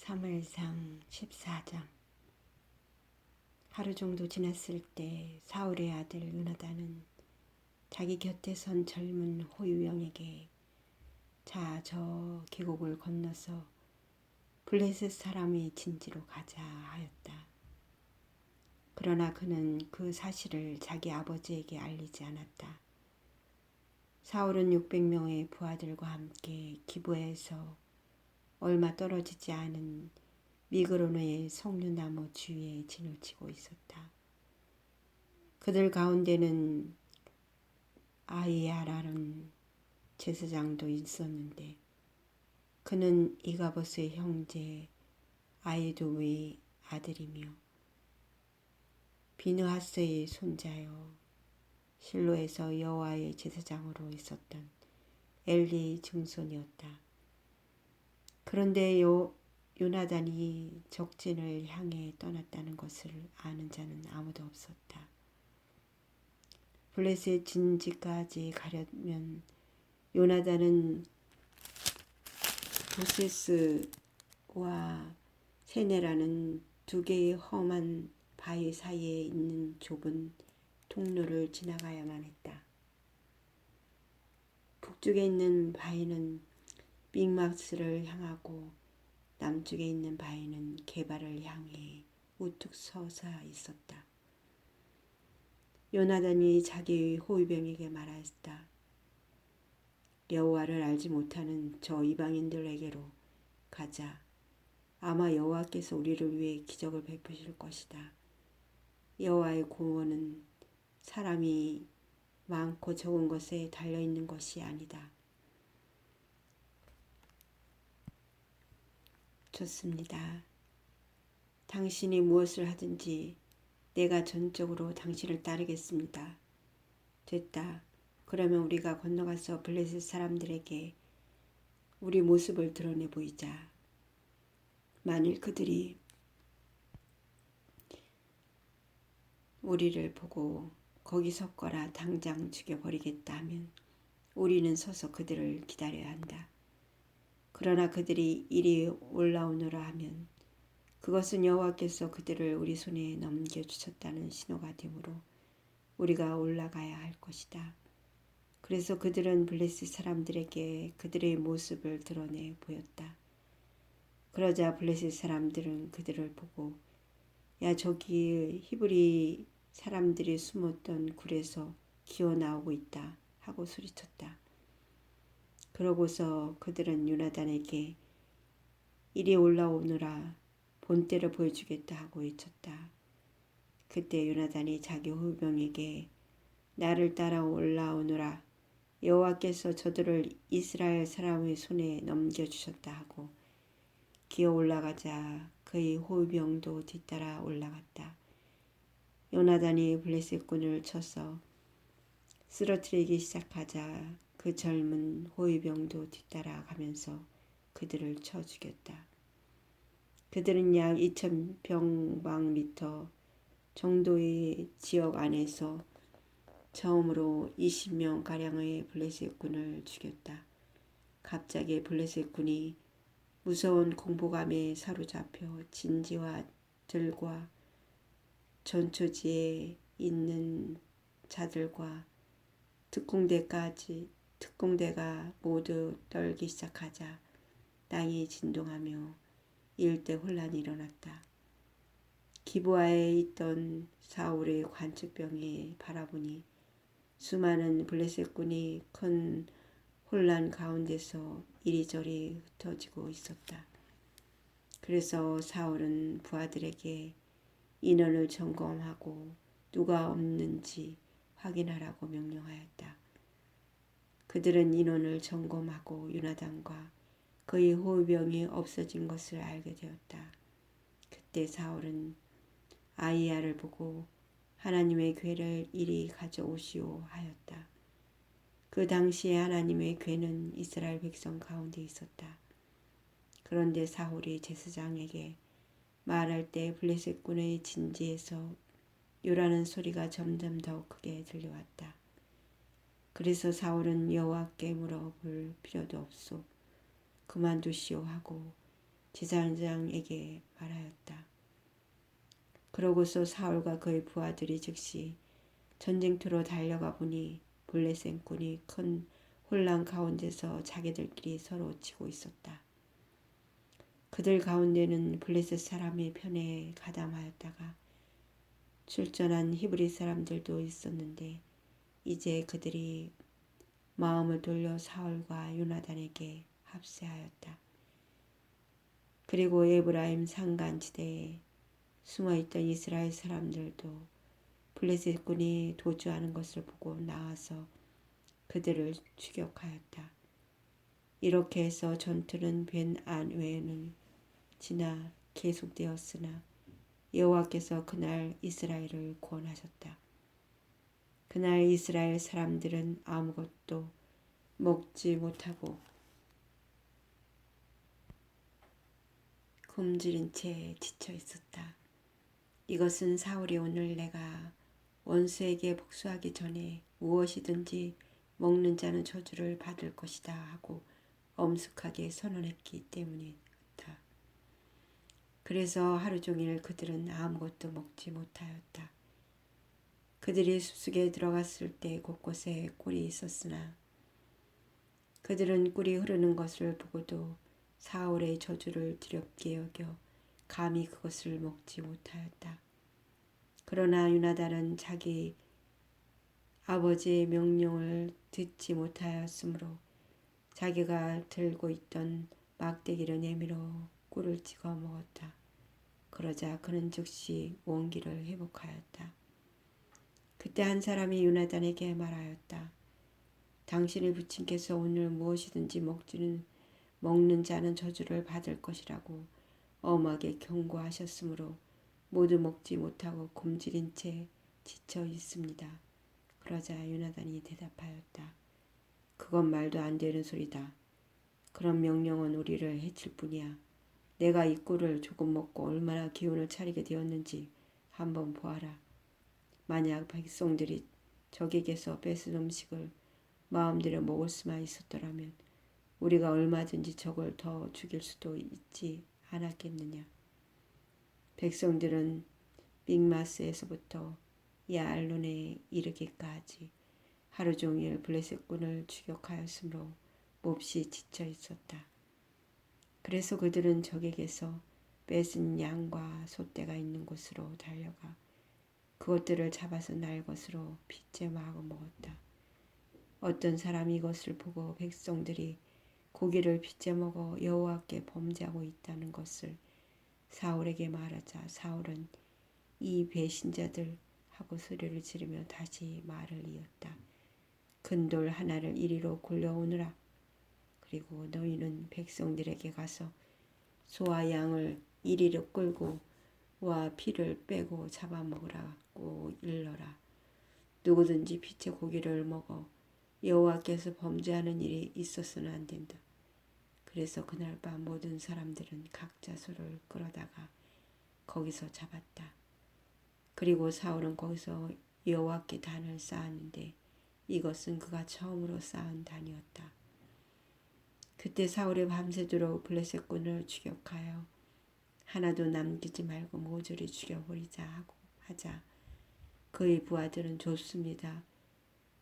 사무엘상 14장. 하루 정도 지났을 때 사울의 아들 요나단은 자기 곁에 선 젊은 호유병에게 자, 저 계곡을 건너서 블레셋 사람의 진지로 가자 하였다. 그러나 그는 그 사실을 자기 아버지에게 알리지 않았다. 사울은 600명의 부하들과 함께 기브에서 얼마 떨어지지 않은 미그로노의 석류나무 주위에 진을 치고 있었다. 그들 가운데는 아히야라는 제사장도 있었는데 그는 이가봇의 형제 아히두의 아들이며 비느하스의 손자요 실로에서 여호와의 제사장으로 있었던 엘리의 증손이었다. 그런데 요나단이 적진을 향해 떠났다는 것을 아는 자는 아무도 없었다. 블레셋 진지까지 가려면 요나단은 보세스와 세네라는 두 개의 험한 바위 사이에 있는 좁은 통로를 지나가야만 했다. 북쪽에 있는 바위는 빅막스를 향하고 남쪽에 있는 바위는 게발을 향해 우뚝 서서 있었다. 요나단이 자기 호위병에게 말하였다. 여호와를 알지 못하는 저 이방인들에게로 가자. 아마 여호와께서 우리를 위해 기적을 베푸실 것이다. 여호와의 구원은 사람이 많고 적은 것에 달려있는 것이 아니다. 좋습니다. 당신이 무엇을 하든지 내가 전적으로 당신을 따르겠습니다. 됐다. 그러면 우리가 건너가서 블레셋 사람들에게 우리 모습을 드러내 보이자. 만일 그들이 우리를 보고 거기 섰거라 당장 죽여버리겠다 하면 우리는 서서 그들을 기다려야 한다. 그러나 그들이 이리 올라오너라 하면 그것은 여호와께서 그들을 우리 손에 넘겨주셨다는 신호가 되므로 우리가 올라가야 할 것이다. 그래서 그들은 블레셋 사람들에게 그들의 모습을 드러내 보였다. 그러자 블레셋 사람들은 그들을 보고 야 저기 히브리 사람들이 숨었던 굴에서 기어 나오고 있다 하고 소리쳤다. 그러고서 그들은 요나단에게 이리 올라오느라 본때를 보여주겠다 하고 외쳤다. 그때 요나단이 자기 호병에게 나를 따라 올라오느라 여호와께서 저들을 이스라엘 사람의 손에 넘겨주셨다 하고 기어 올라가자 그의 호병도 뒤따라 올라갔다. 요나단이 블레셋군을 쳐서 쓰러뜨리기 시작하자 그 젊은 호위병도 뒤따라 가면서 그들을 쳐 죽였다. 그들은 약 2000평방미터 정도의 지역 안에서 처음으로 20명가량의 블레셋군을 죽였다. 갑자기 블레셋군이 무서운 공포감에 사로잡혀 진지와 들과 전초지에 있는 자들과 특공대가 모두 떨기 시작하자 땅이 진동하며 일대 혼란이 일어났다. 기브아에 있던 사울의 관측병이 바라보니 수많은 블레셋군이 큰 혼란 가운데서 이리저리 흩어지고 있었다. 그래서 사울은 부하들에게 인원을 점검하고 누가 없는지 확인하라고 명령하였다. 그들은 인원을 점검하고 요나단과 그의 호위병이 없어진 것을 알게 되었다. 그때 사울은 아히야를 보고 하나님의 궤를 이리 가져오시오 하였다. 그 당시에 하나님의 궤는 이스라엘 백성 가운데 있었다. 그런데 사울이 제사장에게 말할 때 블레셋군의 진지에서 요라는 소리가 점점 더 크게 들려왔다. 그래서 사울은 여호와께 물어볼 필요도 없소. 그만두시오 하고 제사장에게 말하였다. 그러고서 사울과 그의 부하들이 즉시 전쟁터로 달려가 보니 블레셋 군이 큰 혼란 가운데서 자기들끼리 서로 치고 있었다. 그들 가운데는 블레셋 사람의 편에 가담하였다가 출전한 히브리 사람들도 있었는데 이제 그들이 마음을 돌려 사울과 요나단에게 합세하였다. 그리고 에브라임 산간지대에 숨어있던 이스라엘 사람들도 블레셋 군이 도주하는 것을 보고 나와서 그들을 추격하였다. 이렇게 해서 전투는 벤안 외에는 지나 계속되었으나 여호와께서 그날 이스라엘을 구원하셨다. 그날 이스라엘 사람들은 아무것도 먹지 못하고 굶주린 채 지쳐 있었다. 이것은 사울이 오늘 내가 원수에게 복수하기 전에 무엇이든지 먹는 자는 저주를 받을 것이다 하고 엄숙하게 선언했기 때문이다. 그래서 하루 종일 그들은 아무것도 먹지 못하였다. 그들이 숲속에 들어갔을 때 곳곳에 꿀이 있었으나 그들은 꿀이 흐르는 것을 보고도 사울의 저주를 두렵게 여겨 감히 그것을 먹지 못하였다. 그러나 요나단은 자기 아버지의 명령을 듣지 못하였으므로 자기가 들고 있던 막대기를 내밀어 꿀을 찍어 먹었다. 그러자 그는 즉시 원기를 회복하였다. 그때 한 사람이 요나단에게 말하였다. 당신의 부친께서 오늘 무엇이든지 먹는 자는 저주를 받을 것이라고 엄하게 경고하셨으므로 모두 먹지 못하고 굶주린 채 지쳐 있습니다. 그러자 요나단이 대답하였다. 그건 말도 안 되는 소리다. 그런 명령은 우리를 해칠 뿐이야. 내가 이 꿀을 조금 먹고 얼마나 기운을 차리게 되었는지 한번 보아라. 만약 백성들이 적에게서 뺏은 음식을 마음대로 먹을 수만 있었더라면 우리가 얼마든지 적을 더 죽일 수도 있지 않았겠느냐. 백성들은 믹마스에서부터 야알론에 이르기까지 하루 종일 블레셋군을 추격하였으므로 몹시 지쳐 있었다. 그래서 그들은 적에게서 뺏은 양과 소떼가 있는 곳으로 달려가 그것들을 잡아서 날 것으로 빚제마하고 먹었다. 어떤 사람이 이것을 보고 백성들이 고기를 빚제 먹어 여호와께 범죄하고 있다는 것을 사울에게 말하자 사울은 이 배신자들 하고 소리를 지르며 다시 말을 이었다. 큰 돌 하나를 이리로 굴려오느라. 그리고 너희는 백성들에게 가서 소와 양을 이리로 끌고 와 피를 빼고 잡아먹으라고 일러라. 누구든지 빛의 고기를 먹어 여호와께서 범죄하는 일이 있어서는 안 된다. 그래서 그날 밤 모든 사람들은 각자 소를 끌어다가 거기서 잡았다. 그리고 사울은 거기서 여호와께 단을 쌓았는데 이것은 그가 처음으로 쌓은 단이었다. 그때 사울이 밤새도록 블레셋군을 추격하여 하나도 남기지 말고 모조리 죽여버리자 하고 하자 그의 부하들은 좋습니다.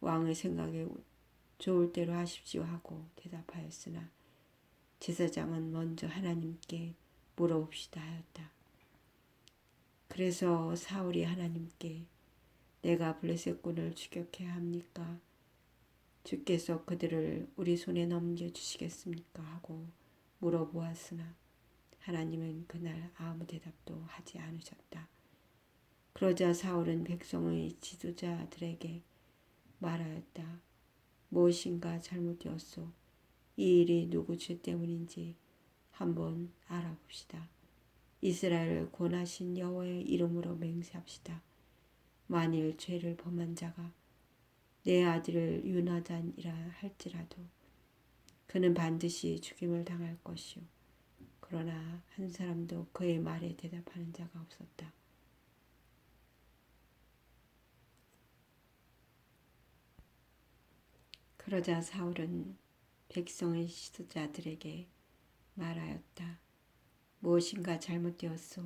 왕의 생각에 좋을 대로 하십시오 하고 대답하였으나 제사장은 먼저 하나님께 물어봅시다 하였다. 그래서 사울이 하나님께 내가 블레셋군을 추격해야 합니까? 주께서 그들을 우리 손에 넘겨주시겠습니까? 하고 물어보았으나 하나님은 그날 아무 대답도 하지 않으셨다. 그러자 사울은 백성의 지도자들에게 말하였다. 무엇인가 잘못되었소. 이 일이 누구 죄 때문인지 한번 알아봅시다. 이스라엘을 권하신 여호와의 이름으로 맹세합시다. 만일 죄를 범한 자가 내 아들을 요나단이라 할지라도 그는 반드시 죽임을 당할 것이요. 그러나 한 사람도 그의 말에 대답하는 자가 없었다. 그러자 사울은 백성의 지도자들에게 말하였다. 무엇인가 잘못되었소.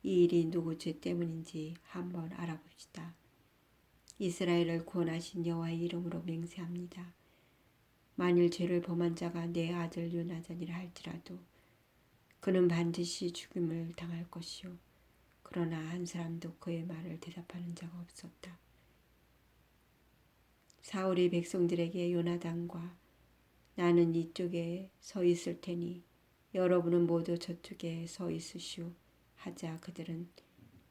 이 일이 누구 죄 때문인지 한번 알아봅시다. 이스라엘을 구원하신 여호와의 이름으로 맹세합니다. 만일 죄를 범한 자가 내 아들 요나단이라 할지라도 그는 반드시 죽임을 당할 것이요. 그러나 한 사람도 그의 말을 대답하는 자가 없었다. 사울이 백성들에게 요나단과 나는 이쪽에 서 있을 테니 여러분은 모두 저쪽에 서 있으시오 하자 그들은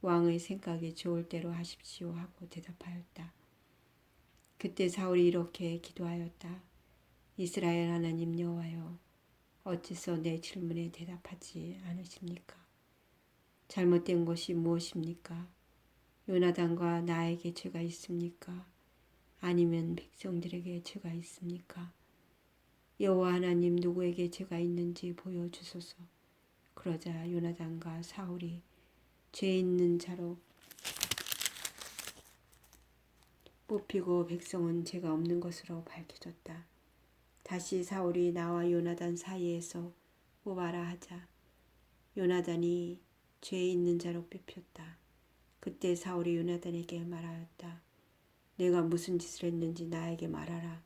왕의 생각이 좋을 대로 하십시오 하고 대답하였다. 그때 사울이 이렇게 기도하였다. 이스라엘 하나님 여호와여, 어째서 내 질문에 대답하지 않으십니까? 잘못된 것이 무엇입니까? 요나단과 나에게 죄가 있습니까? 아니면 백성들에게 죄가 있습니까? 여호와 하나님 누구에게 죄가 있는지 보여주소서. 그러자 요나단과 사울이 죄 있는 자로 뽑히고 백성은 죄가 없는 것으로 밝혀졌다. 다시 사울이 나와 요나단 사이에서 뽑아라 하자 요나단이 죄 있는 자로 뽑혔다. 그때 사울이 요나단에게 말하였다. 내가 무슨 짓을 했는지 나에게 말하라.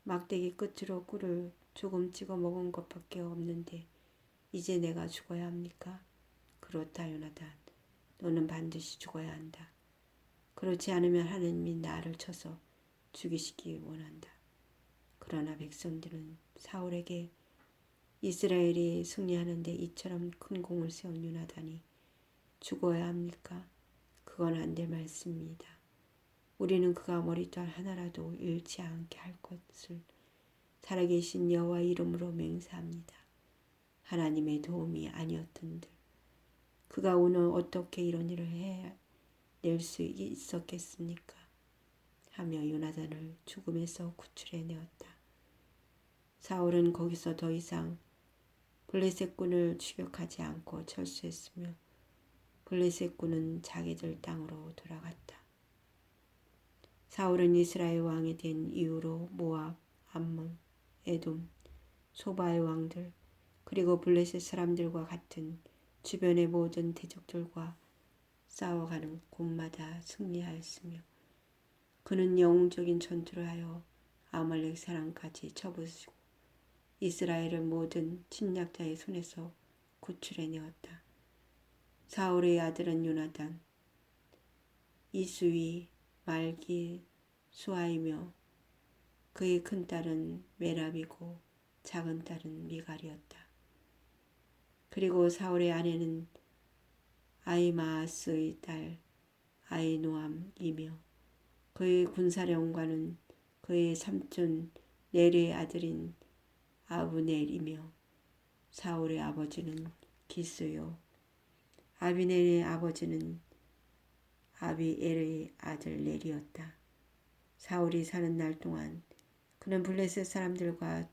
막대기 끝으로 꿀을 조금 찍어 먹은 것밖에 없는데 이제 내가 죽어야 합니까? 그렇다 요나단. 너는 반드시 죽어야 한다. 그렇지 않으면 하나님이 나를 쳐서 죽이시기 원한다. 그러나 백성들은 사울에게 이스라엘이 승리하는데 이처럼 큰 공을 세운 요나단이 죽어야 합니까? 그건 안 될 말씀입니다. 우리는 그가 머리털 하나라도 잃지 않게 할 것을 살아계신 여호와 이름으로 맹세합니다. 하나님의 도움이 아니었던들 그가 오늘 어떻게 이런 일을 해낼 수 있었겠습니까? 하며 요나단을 죽음에서 구출해내었다. 사울은 거기서 더 이상 블레셋군을 추격하지 않고 철수했으며 블레셋군은 자기들 땅으로 돌아갔다. 사울은 이스라엘 왕이 된 이후로 모압, 암몬, 에돔, 소바의 왕들 그리고 블레셋 사람들과 같은 주변의 모든 대적들과 싸워가는 곳마다 승리하였으며 그는 영웅적인 전투를 하여 아말렉 사람까지 쳐부수고 이스라엘을 모든 침략자의 손에서 구출해내었다. 사울의 아들은 요나단, 이수위, 말기, 수아이며 그의 큰 딸은 메랍이고 작은 딸은 미갈이었다. 그리고 사울의 아내는 아히마아스의 딸 아히노암이며 그의 군사령관은 그의 삼촌 넬의 아들인 아브넬이며 사울의 아버지는 기스요 아비넬의 아버지는 아비엘의 아들 넬이었다. 사울이 사는 날 동안 그는 블레셋 사람들과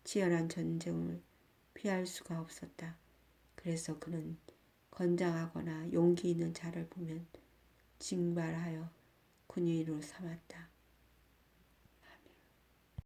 치열한 전쟁을 피할 수가 없었다. 그래서 그는 건장하거나 용기 있는 자를 보면 징발하여 군인으로 삼았다.